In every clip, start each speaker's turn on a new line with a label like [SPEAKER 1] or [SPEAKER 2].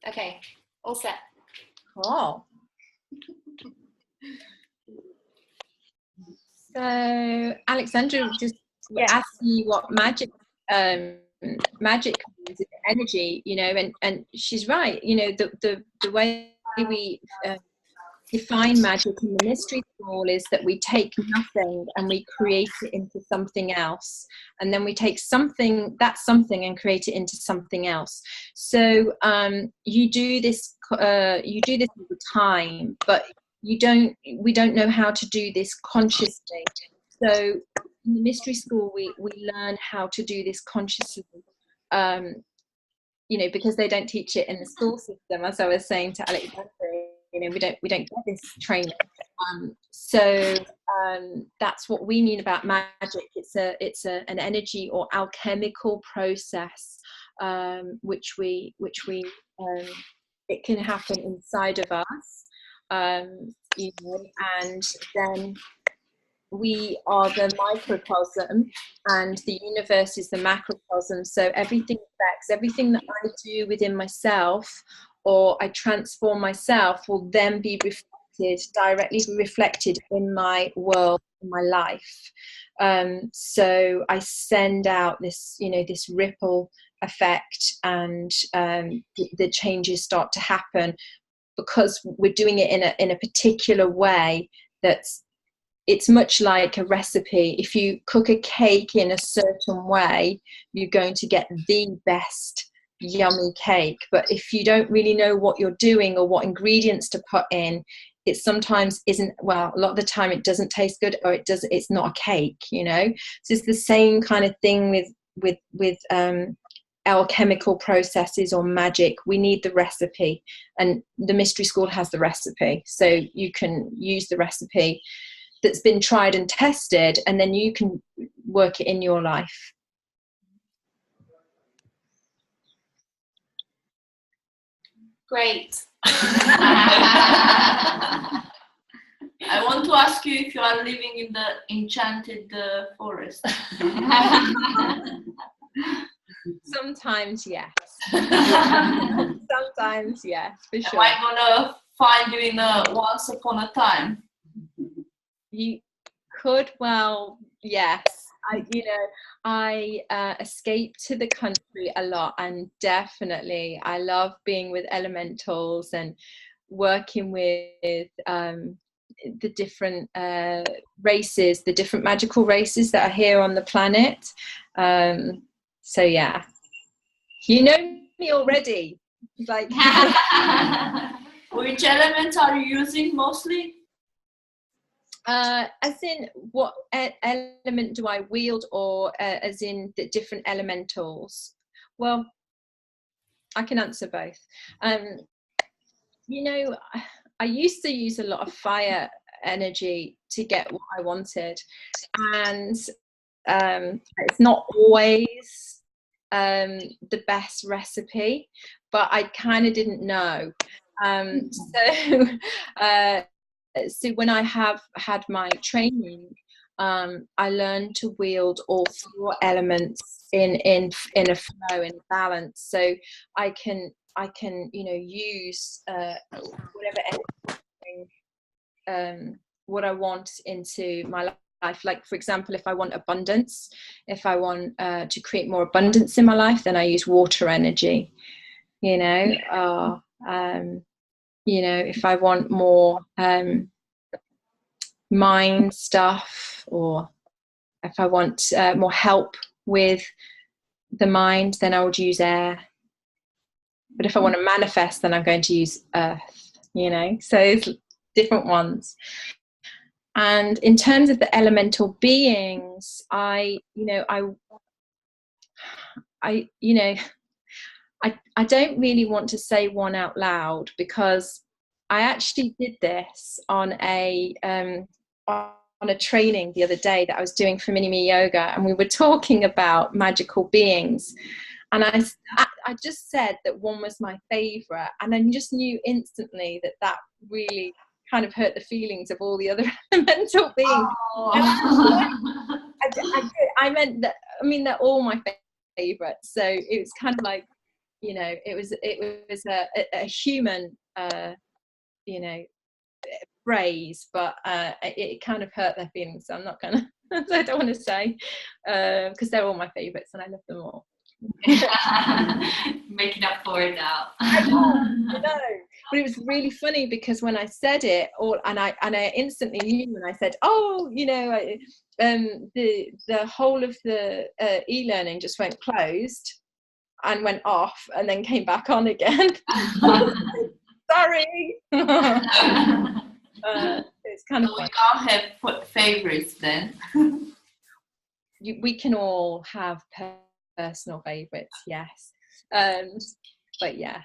[SPEAKER 1] Okay, all set.
[SPEAKER 2] Cool. So Alexandra just asked you what magic means, energy, you know, and she's right. You know, the way we define magic in the mystery school is that we take nothing and we create it into something else, and then we take something and create it into something else. So you do this all the time, but we don't know how to do this consciously. So in the mystery school we learn how to do this consciously, you know, because they don't teach it in the school system, as I was saying to Alexandra. You know, we don't get this training. So that's what we mean about magic. It's an energy or alchemical process, which we it can happen inside of us, you know, and then we are the microcosm and the universe is the macrocosm. So everything affects everything that I do within myself, or I transform myself, will then be directly reflected in my world, in my life. So I send out this, you know, this ripple effect, and the changes start to happen because we're doing it in a particular way. It's much like a recipe. If you cook a cake in a certain way, you're going to get the best yummy cake. But if you don't really know what you're doing or what ingredients to put in, it sometimes isn't, well, a lot of the time it doesn't taste good, or it's not a cake, you know. So it's the same kind of thing with alchemical processes or magic. We need the recipe, and the mystery school has the recipe, so you can use the recipe that's been tried and tested, and then you can work it in your life.
[SPEAKER 1] Great.
[SPEAKER 3] I want to ask you if you are living in the enchanted forest.
[SPEAKER 2] Sometimes yes. Sometimes yes, for sure.
[SPEAKER 3] Am I gonna find you in Once Upon a Time?
[SPEAKER 2] You could, well, yes. I escape to the country a lot, and definitely I love being with elementals and working with the different races, the different magical races that are here on the planet. So yeah, you know me already. Like,
[SPEAKER 3] which elements are you using mostly?
[SPEAKER 2] As in what element do I wield, or as in the different elementals? Well, I can answer both. You know, I used to use a lot of fire energy to get what I wanted, and it's not always the best recipe, but I kind of didn't know. So when I have had my training, I learned to wield all four elements in a flow, in balance. So I can you know, use whatever what I want into my life. Like, for example, if I want abundance, if I want to create more abundance in my life, then I use water energy. You know, you know, if I want more mind stuff, or if I want more help with the mind, then I would use air. But if I want to manifest, then I'm going to use earth, you know. So it's different ones. And in terms of the elemental beings, I don't really want to say one out loud, because I actually did this on a training the other day that I was doing for Mini-Me Yoga, and we were talking about magical beings, and I just said that one was my favorite, and I just knew instantly that really kind of hurt the feelings of all the other elemental beings. Oh. I meant that, I mean, they're all my favorites, so it was kind of like, you know, it was a human, you know, phrase, but it kind of hurt their feelings. So I'm not gonna. I don't want to say, because they're all my favourites and I love them all.
[SPEAKER 3] Making up for it now.
[SPEAKER 2] I know, but it was really funny because when I said it, and I instantly knew when I said, oh, you know, the whole of the e-learning just went closed and went off and then came back on again. Sorry. It's kind of
[SPEAKER 3] so
[SPEAKER 2] fun.
[SPEAKER 3] we all have favorites then.
[SPEAKER 2] We can all have personal favorites, yes. But yeah,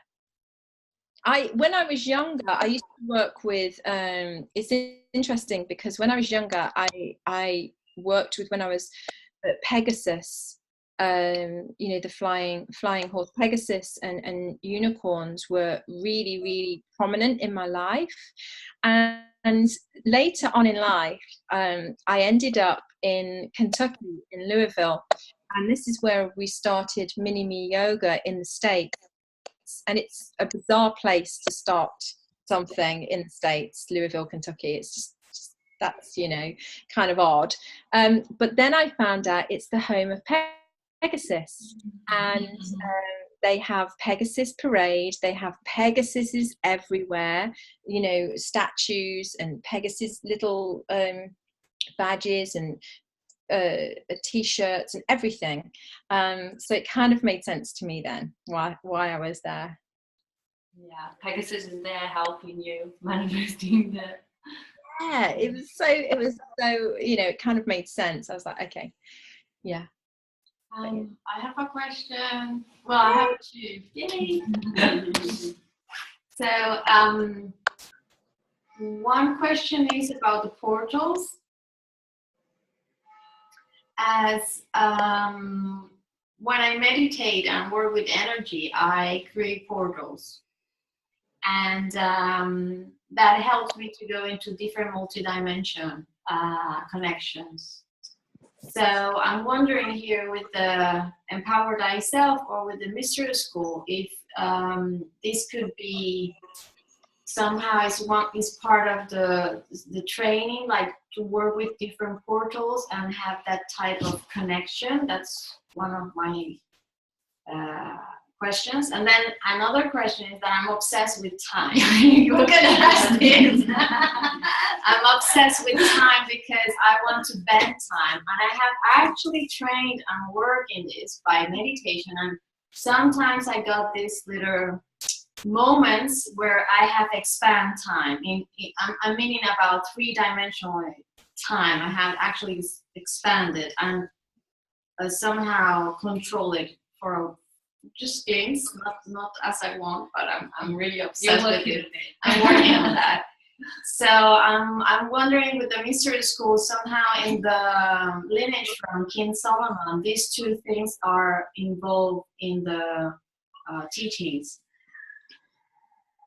[SPEAKER 2] when I was younger, I used to work with it's interesting because when I was younger, I worked with, when I was at Pegasus, you know, the flying horse. Pegasus and unicorns were really, really prominent in my life, and later on in life, I ended up in Kentucky, in Louisville, and this is where we started Mini Me Yoga in the States. And it's a bizarre place to start something in the States, Louisville, Kentucky. It's just that's, you know, kind of odd. But then I found out it's the home of Pegasus, and they have Pegasus Parade. They have Pegasuses everywhere, you know, statues and Pegasus little badges and t-shirts and everything. So it kind of made sense to me then why I was there.
[SPEAKER 3] Yeah, Pegasus is there helping you manifesting the.
[SPEAKER 2] Yeah, it was so, you know, it kind of made sense. I was like, okay, yeah.
[SPEAKER 3] I have a question. Well, I have two. Yay! So, one question is about the portals. As when I meditate and work with energy, I create portals, and that helps me to go into different multi-dimension connections. So I'm wondering here with the Empowered Thyself or with the Mystery School, if this could be somehow is part of the training, like to work with different portals and have that type of connection. That's one of my questions. And then another question is that I'm obsessed with time. You're gonna ask this. I'm obsessed with time because I want to bend time, and I have actually trained and worked in this by meditation, and sometimes I got these little moments where I have expand time. I'm meaning about 3-dimensional time. I have actually expanded and somehow control it for just games, not as I want, but I'm really obsessed with it. I'm working on that. So I'm wondering with the Mystery School, somehow in the lineage from King Solomon, these two things are involved in the teachings.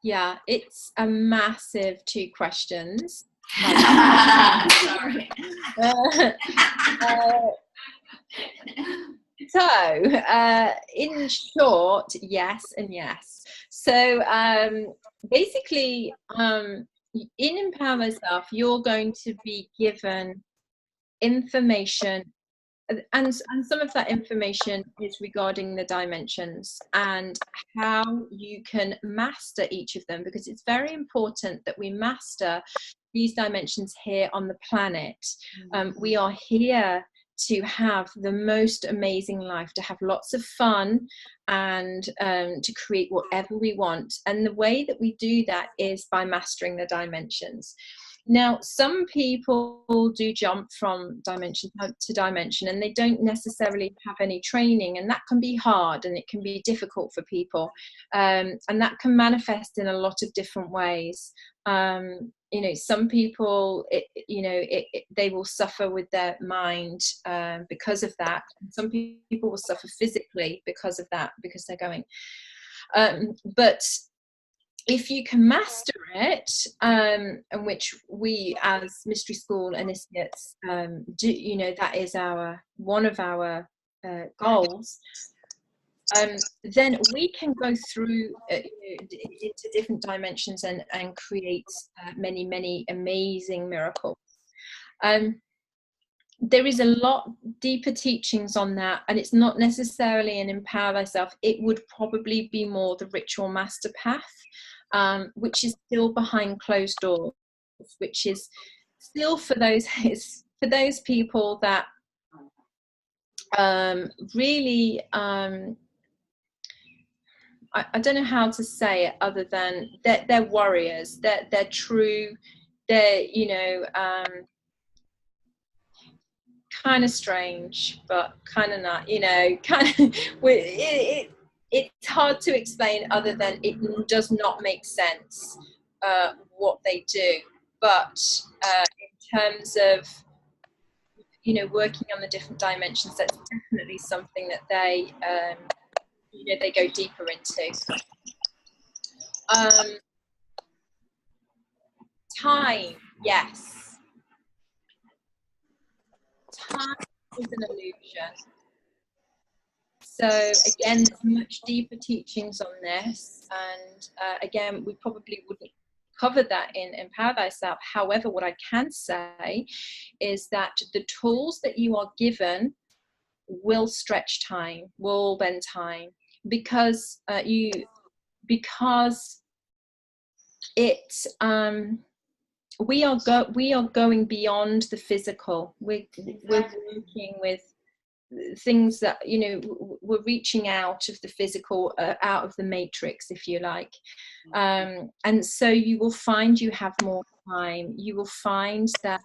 [SPEAKER 2] Yeah, it's a massive 2 questions.
[SPEAKER 3] Sorry.
[SPEAKER 2] So, in short, yes and yes. So, basically, in Empower Myself, you're going to be given information, and some of that information is regarding the dimensions and how you can master each of them, because it's very important that we master these dimensions here on the planet. We are here to have the most amazing life, to have lots of fun, and to create whatever we want. And the way that we do that is by mastering the dimensions. Now, some people do jump from dimension to dimension and they don't necessarily have any training, and that can be hard and it can be difficult for people, and that can manifest in a lot of different ways. You know, some people, they will suffer with their mind because of that. Some people will suffer physically because of that, because they're going. But if you can master it, and which we as Mystery School initiates do, you know, that is one of our goals. then we can go through into different dimensions and create many amazing miracles. There is a lot deeper teachings on that, and it's not necessarily an empower thyself. It would probably be more the ritual master path, which is still behind closed doors, which is still for those people that really I don't know how to say it other than they're warriors, they're true, they're kind of strange, but kind of not, kind of it's hard to explain other than it does not make sense what they do. But in terms of working on the different dimensions, that's definitely something that they they go deeper into. Time, yes. Time is an illusion. So again, there's much deeper teachings on this, and again, we probably wouldn't cover that in Empower Thyself. However, what I can say is that the tools that you are given will stretch time, will bend time, because we are going beyond the physical. We're working with things that we're reaching out of the physical, out of the matrix, if you like, and so you will find you have more time. You will find that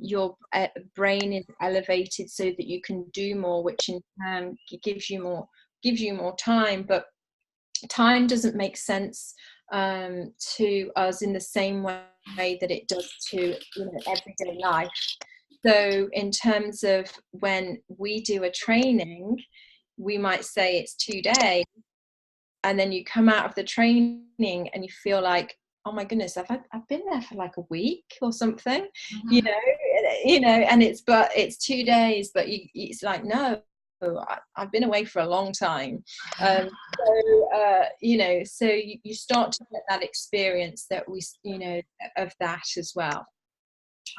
[SPEAKER 2] your brain is elevated so that you can do more, which in turn gives you more time. But time doesn't make sense to us in the same way that it does to everyday life. So in terms of when we do a training, we might say it's 2 days, and then you come out of the training and you feel like, oh my goodness, I've been there for like a week or something, and it's 2 days, but it's like, no, I've been away for a long time. So you start to get that experience that we, of that as well.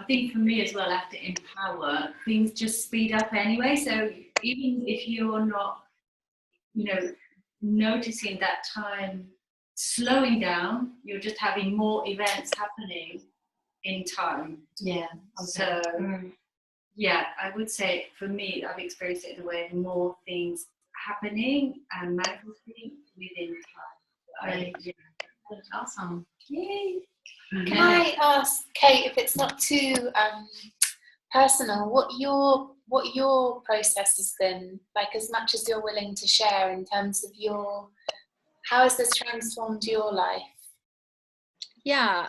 [SPEAKER 1] I think for me as well, after Empower, things just speed up anyway. So even if you're not, noticing that time slowing down, you're just having more events happening in time.
[SPEAKER 3] Yeah.
[SPEAKER 1] Okay. So yeah, I would say for me, I've experienced it in a way of more things happening and manifesting within time. That's awesome.
[SPEAKER 3] Yay. Can I ask, Kate, if it's not too personal, what your process has been, like, as much as you're willing to share, in terms of how has this transformed your life?
[SPEAKER 2] Yeah.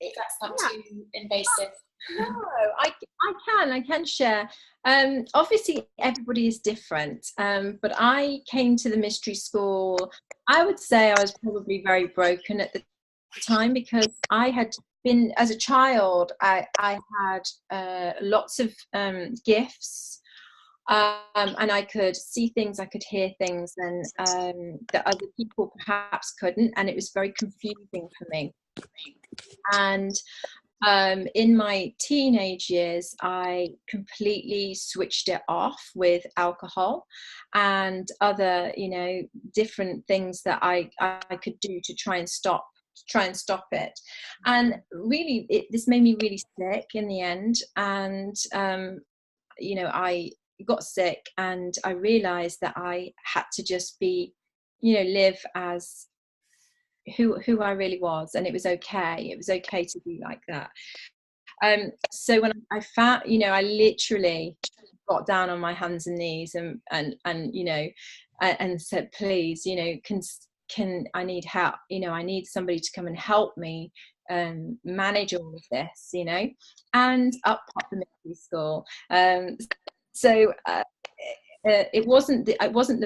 [SPEAKER 3] If that's not too invasive.
[SPEAKER 2] No, I can share. Obviously everybody is different, but I came to the mystery school, I would say I was probably very broken at the time, because I had been, as a child, I had lots of gifts, and I could see things, I could hear things, and that other people perhaps couldn't, and it was very confusing for me. And in my teenage years, I completely switched it off with alcohol and other, different things that I could do to try and stop it. And really, this made me really sick in the end. And I got sick, and I realized that I had to just be, live as who I really was, and it was okay to be like that. So when I found, I literally got down on my hands and knees and said, please, can I need help, I need somebody to come and help me manage all of this, and up popped the mystery school. So it wasn't the I wasn't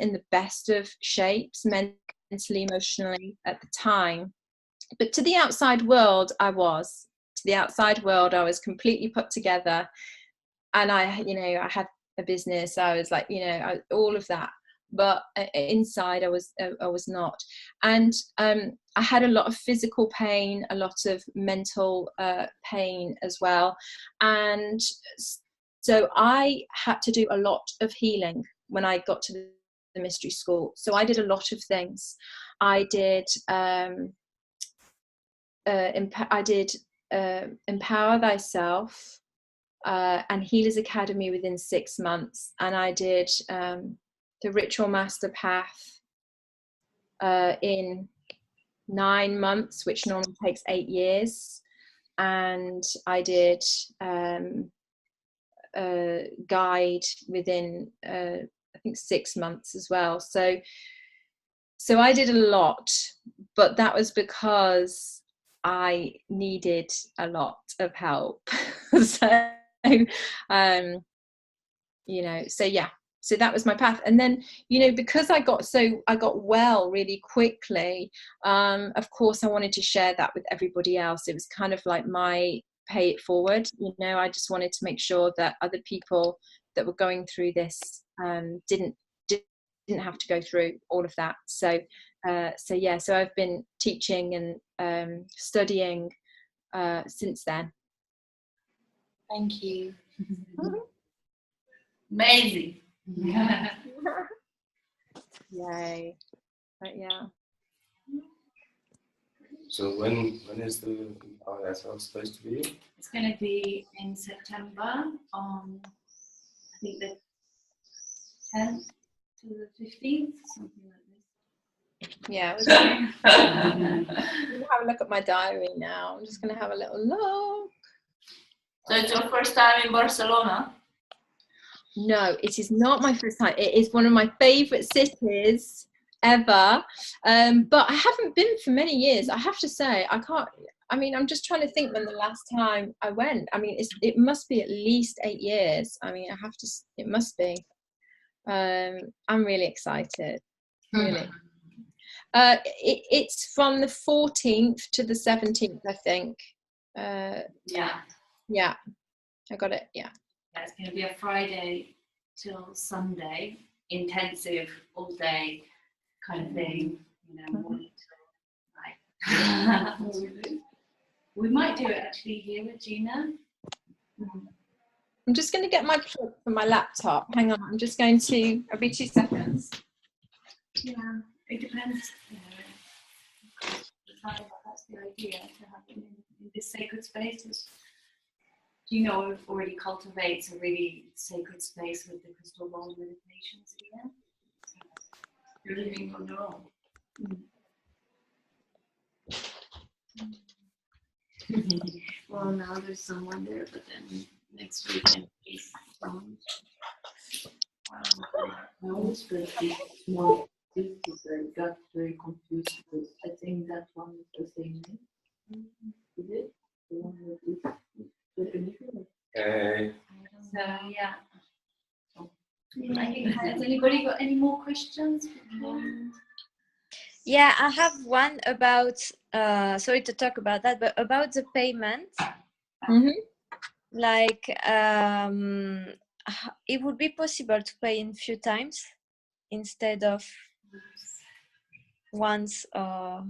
[SPEAKER 2] in the best of shapes mentally, emotionally at the time, but to the outside world I was completely put together, and I had a business. I was like, all of that. But inside I was not. And I had a lot of physical pain, a lot of mental pain as well. And so I had to do a lot of healing when I got to the mystery school. So I did a lot of things. I did Empower Thyself and Healers Academy within 6 months, and I did the Ritual Master Path in 9 months, which normally takes 8 years, and I did guide within I think 6 months as well. So I did a lot, but that was because I needed a lot of help. So so that was my path. And then because I got well really quickly, of course I wanted to share that with everybody else. It was kind of like my pay it forward. I just wanted to make sure that other people that were going through this didn't have to go through all of that. So I've been teaching and studying since then.
[SPEAKER 3] Thank you.
[SPEAKER 1] Amazing.
[SPEAKER 2] Yay. But yeah.
[SPEAKER 4] So when is the RSL supposed to be?
[SPEAKER 1] It's going to be in September on, I think, the 10th to the 15th, something like this.
[SPEAKER 2] Yeah. I'm gonna have a look at my diary now. I'm just going to have a little look.
[SPEAKER 3] So it's your first time in Barcelona?
[SPEAKER 2] No, it is not my first time. It is one of my favourite cities ever. But I haven't been for many years. I have to say, I'm just trying to think when the last time I went. It must be at least 8 years. It must be. I'm really excited. Really. It's from the 14th to the 17th, I think. Yeah, I got it. Yeah.
[SPEAKER 1] It's going to be a Friday till Sunday, intensive all day kind of thing, morning till night. We might do it actually here with Gina.
[SPEAKER 2] I'm just going to get my plug for my laptop. Hang on, I'm just going to, I'll be 2 seconds.
[SPEAKER 1] Yeah, it depends. That's the idea, to have it in this sacred space. We've already cultivates a really sacred space with the crystal ball meditations here. So you're living on your own. Well, now there's someone there, but then next weekend is
[SPEAKER 5] I always feel these small pieces that got very confused with. I think that one is the same name. Is it? The one with
[SPEAKER 1] So yeah. Has anybody got any more questions?
[SPEAKER 6] Yeah, I have one about, sorry to talk about that, but about the payment. Like, it would be possible to pay in few times instead of once, or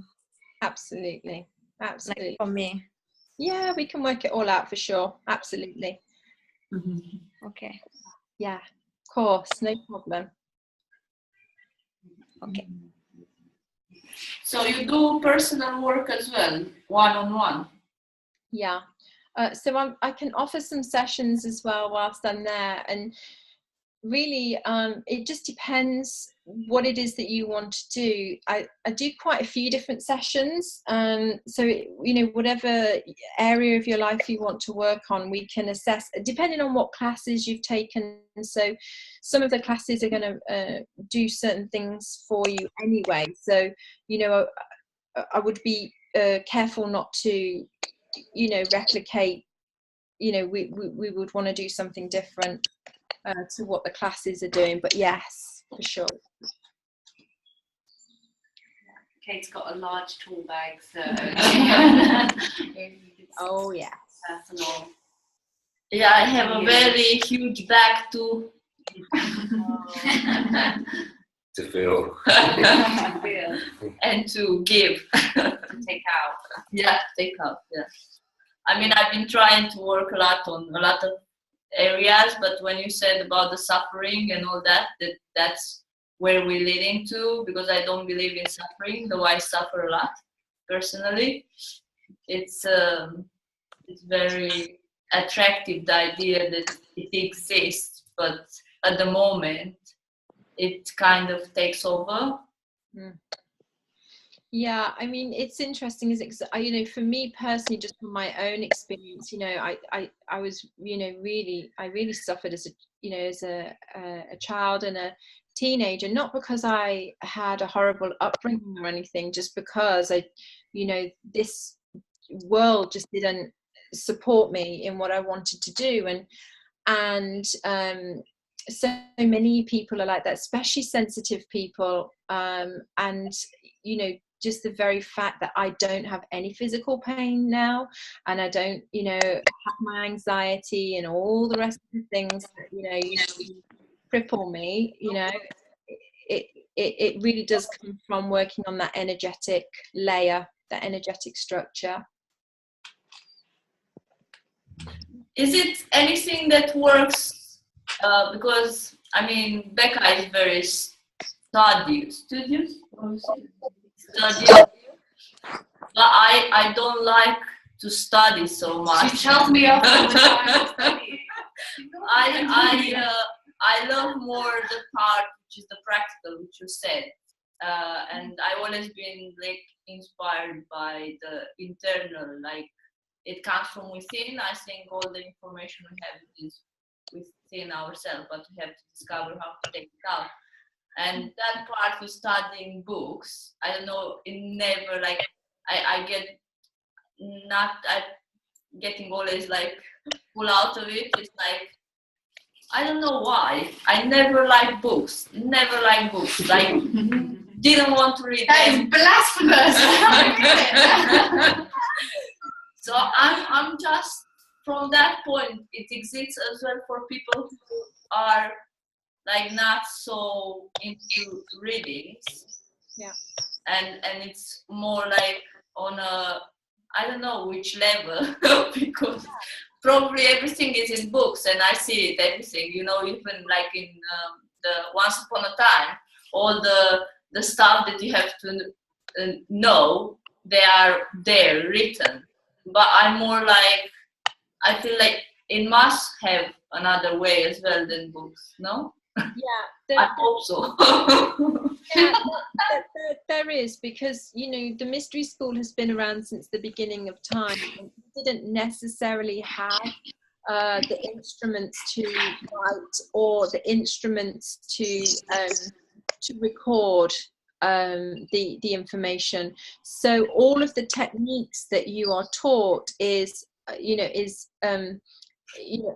[SPEAKER 2] Absolutely.
[SPEAKER 6] like for me.
[SPEAKER 2] Yeah, we can work it all out for sure. Absolutely.
[SPEAKER 6] Okay.
[SPEAKER 2] Yeah, of course, no problem.
[SPEAKER 6] Okay.
[SPEAKER 3] So you do personal work as well, one-on-one?
[SPEAKER 2] Yeah. So I can offer some sessions as well whilst I'm there, and really it just depends what it is that you want to do. I do quite a few different sessions, so whatever area of your life you want to work on, we can assess depending on what classes you've taken. So some of the classes are going to do certain things for you anyway, so I would be careful not to replicate. We would want to do something different to what the classes are doing, but yes, for sure.
[SPEAKER 1] Kate's got a large tool bag, so
[SPEAKER 2] Oh yeah.
[SPEAKER 1] personal.
[SPEAKER 3] Yeah, I have a very huge bag too.
[SPEAKER 4] To feel.
[SPEAKER 7] And to give.
[SPEAKER 3] Take out.
[SPEAKER 7] Yeah, take out. Yeah. I mean, I've been trying to work a lot on a lot of areas, but when you said about the suffering and all that, that's where we're leading to, because I don't believe in suffering, though I suffer a lot personally. It's very attractive, the idea that it exists, but at the moment it kind of takes over.
[SPEAKER 2] Yeah, I mean, it's interesting, is it? 'Cause you know, for me personally, just from my own experience, you know, I was, you know, I really suffered as a, you know, as a child and a teenager, not because I had a horrible upbringing or anything, just because you know, this world just didn't support me in what I wanted to do, and so many people are like that, especially sensitive people, and you know, just the very fact that I don't have any physical pain now, and I don't, you know, have my anxiety and all the rest of the things that, you know, usually cripple me, you know, it really does come from working on that energetic layer, that energetic structure.
[SPEAKER 7] Is it anything that works? Because I mean, Becca is very studious, but I don't like to study so much.
[SPEAKER 3] She tells me off all the time to study.
[SPEAKER 7] I love more the part which is the practical, which you said, and I've always been like inspired by the internal, like it comes from within. I think all the information we have is within ourselves, but we have to discover how to take it out. And that part with studying books, I don't know, it never like I get not I getting always like pull out of it. It's like I don't know why. I never liked books. Never liked books. Like didn't want to read
[SPEAKER 3] That
[SPEAKER 7] them.
[SPEAKER 3] is blasphemous.
[SPEAKER 7] So I'm just from that point. It exists as well for people who are like not so into readings.
[SPEAKER 2] Yeah.
[SPEAKER 7] And it's more like on a I don't know which level because probably everything is in books and I see it everything, you know, even like in the Once Upon a Time, all the stuff that you have to know, they are there written. But I'm more like I feel like it must have another way as well than books, no?
[SPEAKER 2] Yeah,
[SPEAKER 7] I hope so.
[SPEAKER 2] yeah, there is, because you know the mystery school has been around since the beginning of time and didn't necessarily have the instruments to write or the instruments to record the information. So all of the techniques that you are taught is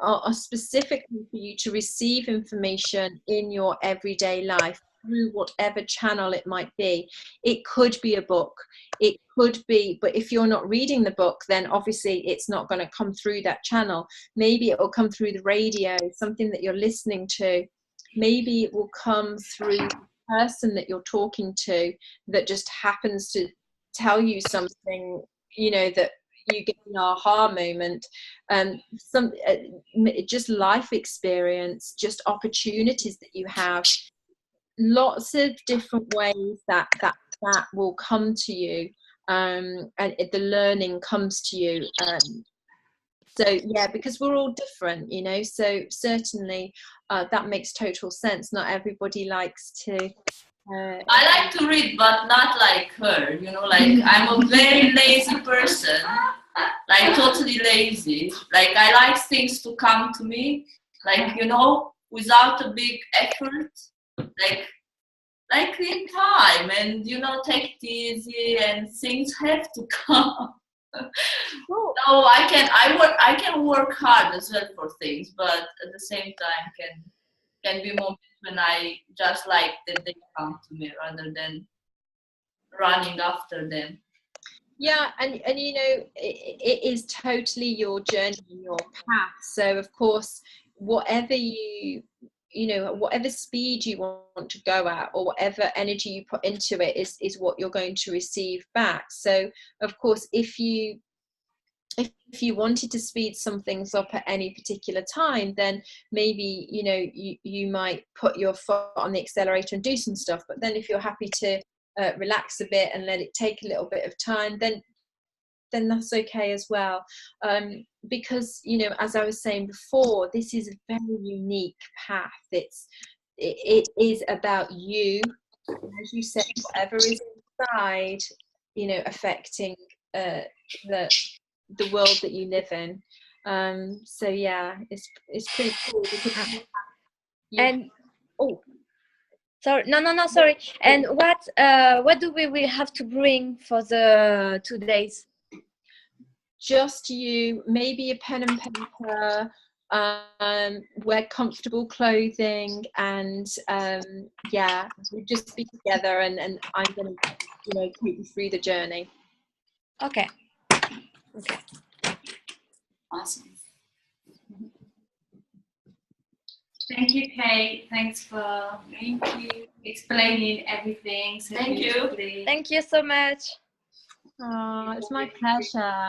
[SPEAKER 2] are specifically for you to receive information in your everyday life through whatever channel it might be. It could be a book, it could be, but if you're not reading the book, then obviously it's not going to come through that channel. Maybe it will come through the radio, something that you're listening to. Maybe it will come through the person that you're talking to that just happens to tell you something, you know, that you get an aha moment, just life experience, just opportunities that you have, lots of different ways that will come to you, and the learning comes to you. So yeah, because we're all different, you know, so certainly that makes total sense. Not everybody likes to
[SPEAKER 7] I like to read, but not like her, you know, like I'm a very lazy person, like totally lazy. Like I like things to come to me, like, you know, without a big effort, like in time, and, you know, take it easy and things have to come. No, I can work hard as well for things, but at the same time can be moments when I just like that they come to me rather than running after them.
[SPEAKER 2] Yeah, and you know, it is totally your journey and your path. So of course, whatever you you know, whatever speed you want to go at, or whatever energy you put into it is what you're going to receive back. So of course, if you wanted to speed some things up at any particular time, then maybe, you know, you might put your foot on the accelerator and do some stuff. But then if you're happy to relax a bit and let it take a little bit of time, then that's okay as well. Because, you know, as I was saying before, this is a very unique path. It is about you, as you said, whatever is inside, you know, affecting the world that you live in. So yeah, it's pretty cool because
[SPEAKER 6] And
[SPEAKER 2] oh,
[SPEAKER 6] sorry, no, sorry. And what do we will have to bring for the 2 days?
[SPEAKER 2] just you, maybe a pen and paper, wear comfortable clothing, and yeah, we'll just be together, and I'm gonna, you know, take you through the journey.
[SPEAKER 6] Okay.
[SPEAKER 3] Awesome.
[SPEAKER 1] Thank you, Kate. Thanks for explaining everything so
[SPEAKER 3] Thank you.
[SPEAKER 1] beautifully.
[SPEAKER 6] Thank you so much.
[SPEAKER 2] Oh, it's my pleasure.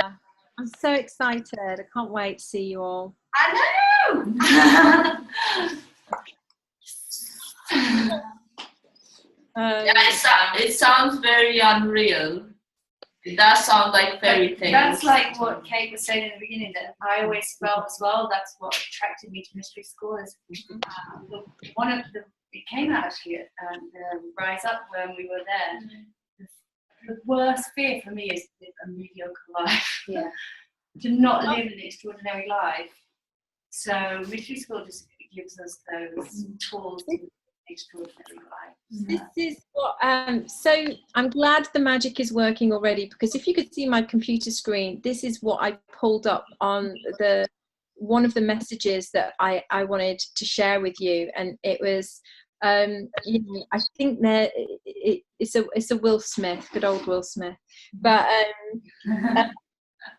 [SPEAKER 2] I'm so excited. I can't wait to see you all.
[SPEAKER 3] I know. Yeah, it sounds very unreal. It does sound like fairy tales.
[SPEAKER 1] That's like what Kate was saying in the beginning, that I always felt as well. That's what attracted me to mystery school. Is one of the, it came out actually at Rise Up when we were there. The worst fear for me is a mediocre life.
[SPEAKER 2] Yeah.
[SPEAKER 1] To not live an extraordinary life. So mystery school just gives us those tools to live an extraordinary life.
[SPEAKER 2] This is what so I'm glad the magic is working already, because if you could see my computer screen, this is what I pulled up on the one of the messages that I wanted to share with you, and it was you know, I think that it's a Will Smith, good old Will Smith, but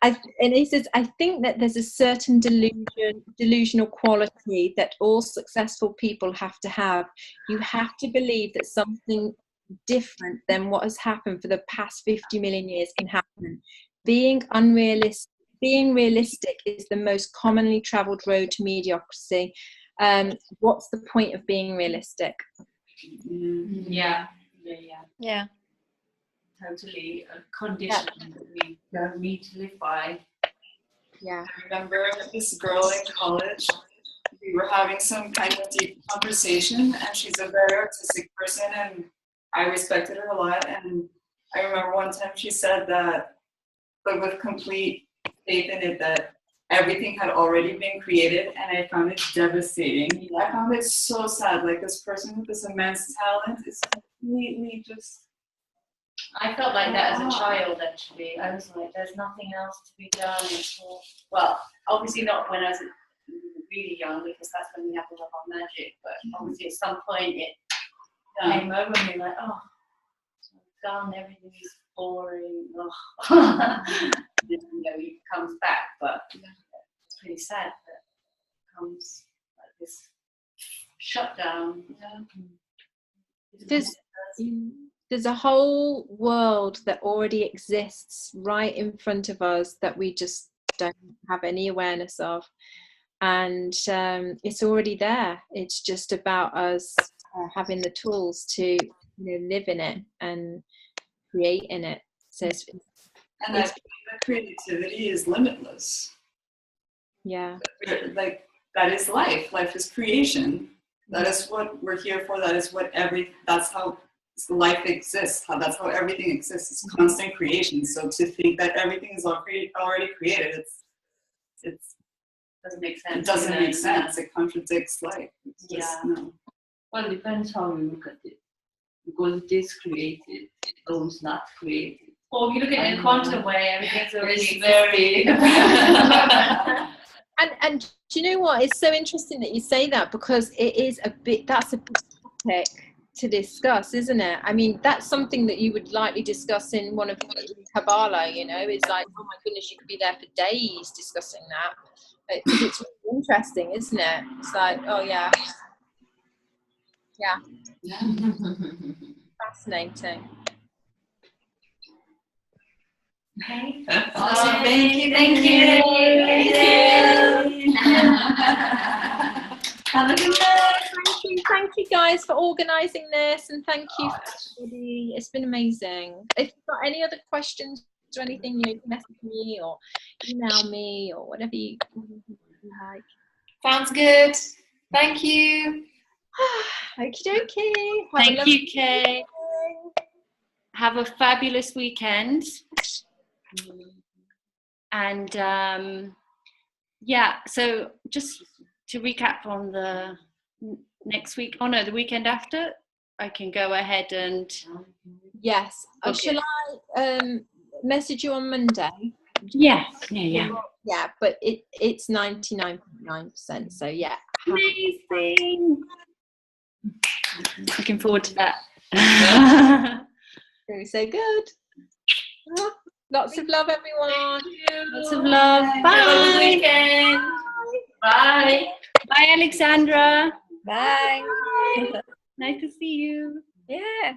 [SPEAKER 2] and he says, I think that there's a certain delusional quality that all successful people have to have. You have to believe that something different than what has happened for the past 50 million years can happen. Being realistic is the most commonly traveled road to mediocrity. What's the point of being realistic?
[SPEAKER 1] Yeah. Totally a condition that we don't need to live by.
[SPEAKER 2] Yeah.
[SPEAKER 8] I remember this girl in college, we were having some kind of deep conversation, and she's a very artistic person, and I respected her a lot. And I remember one time she said that, but with complete faith in it, that everything had already been created, and I found it devastating. I found it so sad. Like, this person with this immense talent is completely just...
[SPEAKER 1] I felt like that as a child, actually. I was like, there's nothing else to be done. Well, obviously not when I was really young, because that's when we have to love our magic, but obviously at some point it came over me like, oh, it's done, everything is boring. You know, it comes back, but it's pretty sad that it comes like this shutdown.
[SPEAKER 2] There's a whole world that already exists right in front of us that we just don't have any awareness of, and it's already there. It's just about us having the tools to, you know, live in it and create in it. So
[SPEAKER 8] and that creativity is limitless.
[SPEAKER 2] Yeah,
[SPEAKER 8] like, that is life. Life is creation. That is what we're here for. That is what that's how life exists. That's how everything exists. It's constant creation. So to think that everything is already created, it's
[SPEAKER 1] doesn't make sense.
[SPEAKER 8] It doesn't make sense. It contradicts life. It's just, no.
[SPEAKER 5] Well, it depends how you look at it. Because it is created, though it's not created.
[SPEAKER 1] Or if you look at it in a quantum way, everything's already
[SPEAKER 3] very...
[SPEAKER 2] and do you know what? It's so interesting that you say that, because it is that's a big topic to discuss, isn't it? I mean, that's something that you would likely discuss in one of Kabbalah, you know. It's like, oh my goodness, you could be there for days discussing that, because it's really interesting, isn't it? It's like, oh yeah. Fascinating.
[SPEAKER 3] Okay.
[SPEAKER 8] Awesome. Thank you.
[SPEAKER 3] Thank you. Have a good day.
[SPEAKER 2] Thank you guys for organising this, and thank you for everybody. It's been amazing. If you've got any other questions or anything, you can message me or email me or whatever you like.
[SPEAKER 3] Sounds good. Thank you.
[SPEAKER 2] Okie dokie.
[SPEAKER 1] Thank you, Kay. Have a fabulous weekend. And yeah, so just to recap on the next week, the weekend after, I can go ahead and
[SPEAKER 2] Yes.
[SPEAKER 1] Okay.
[SPEAKER 2] Shall I message you on Monday?
[SPEAKER 1] yeah.
[SPEAKER 2] Yeah, but it's 99.9%. So yeah.
[SPEAKER 1] Amazing. Looking forward to that.
[SPEAKER 2] So good. Lots of love, everyone.
[SPEAKER 1] Lots of love. Bye.
[SPEAKER 3] Have a good weekend. Bye.
[SPEAKER 1] Bye, Alexandra.
[SPEAKER 6] Bye.
[SPEAKER 1] Nice to see you.
[SPEAKER 6] Yeah.